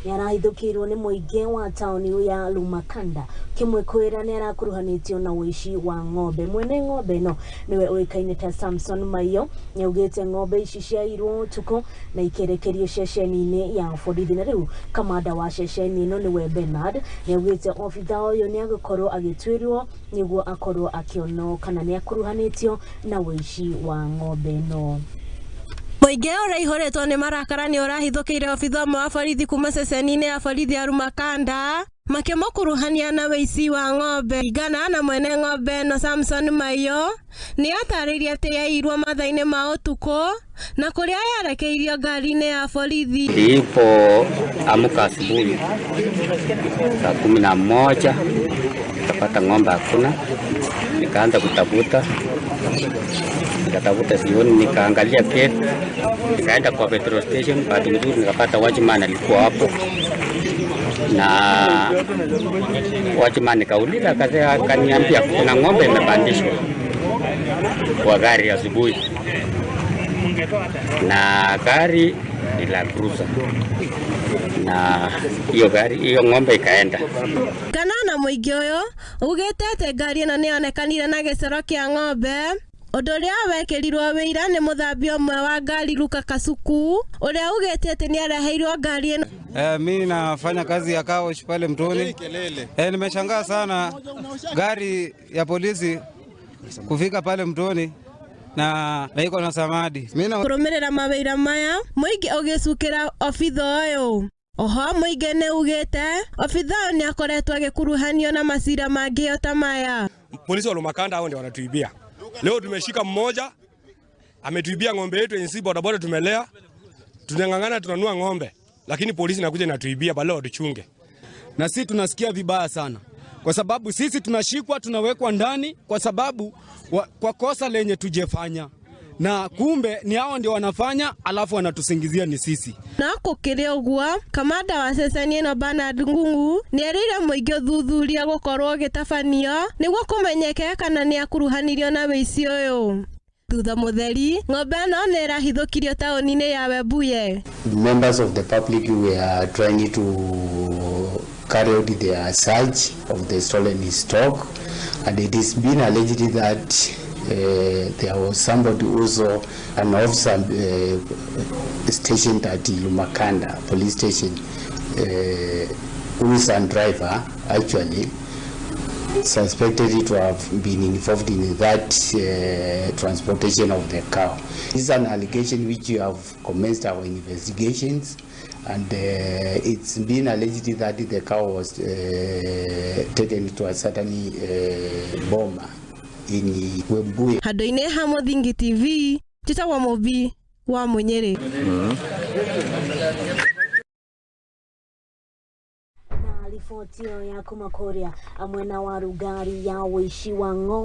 NIARAHITHUKIIRWO ni muingi wa tauni ya LUMAKANDA UKIMWIKUIRA NIARAKURUHANITIO na UICI wa ng'ombe. Mwene ng'ombe no niwe uikaine ta SAMSON MAIYO niaugite ng'ombe ici ciaiyirwo UTUKU na ikerekerio CECENI-INI ya borithi. Na riu kamada wa CECENI ino niwe Bernard niaugite obithaa uyu niagukorwo agitwirwo niguo akorwo akiono kana niakuruhanitio na UICI wa ng'ombe no. Muingi uraihoretwo ni marakara ni urahithukire obithaa wa borithi kuma CECENI-INI ya borithi ya LUMAKANDA makimukuruhania na UICI wa ng'ombe. Igana na mwene ng'ombe no SAMSON MAIYO ni ataririe ati yaiyirwo mathaini ma UTUKU na kuria yarekeirio ngari-ini ya borithi. Ndipo amuka asubuhi saa 11 nikapata ng'ombe hakuna, nikaanza kutafuta sioni, nikaangalia pia, nikaenda kwa petrol station. Bahati nzuri nikapata watchman alikuwa hapo, na watchman nikauliza, akaniambia kuna ng'ombe imepandishwa kwa gari asubuhi, na gari ni la cruiser, na hiyo ng'ombe ikaenda. Kana na muingi uyu ugite ati ngari ino nionekanire na gicoro kia ng'ombe. Undu uria wekirirwo wira ni muthambia umwe wa ngari Luka Kasuku uria ugite ati niareheirwo ngari ino. Mimi nafanya kazi ya kaosh pale Mtoni. Nimeshangaa sana gari ya polisi kufika pale Mtoni na iko na samadi. Kurumirira mawira maya muingi ugicukira obithaa uyu. Oho muingi ni ugite obithaa ni akoretwo agikuruhanio na masira mangi ota maya. Polisi wa LUMAKANDA hao ndio wanatuibia. Leo tumeshika mmoja ametuibia ng'ombe yetu yenye bodaboda tumelea. Tunangangana tunanua ng'ombe, lakini polisi inakuja inatuibia badala watuchunge. Na sisi tunasikia vibaya sana, kwa sababu sisi tunashikwa, tunawekwa ndani kwa sababu kwa kosa lenye tujefanya, na kumbe ni hao ndio wanafanya, alafu wanatusingizia ni sisi. Na kukiria uguo kamada wa CECENI-INI Bernard Ngungu ni erire muingi thuthuria gukorwo gitafanio niguo kumenyeke kana ni akuruhanirio na UICI uyu. Thutha mutheri ng'ombe no ni irahithukirio tauni-ini ya Webuye. Members of the public were trying to carry out their search of the stolen stock, and it has been alleged that there was somebody also, an officer stationed at LUMAKANDA police station, who is a driver, actually suspected to have been involved in that transportation of the cow. This is an allegation which we have commenced our investigations, and it's been alleged that the cow was taken to a certain bomber in Wembuye. Hadoine Hamothingi TV, Tita wa Mobi wa Munyere. Na ripoti ya KUMA Korea mwena wa Lugari ya UICI wa ng'ombe.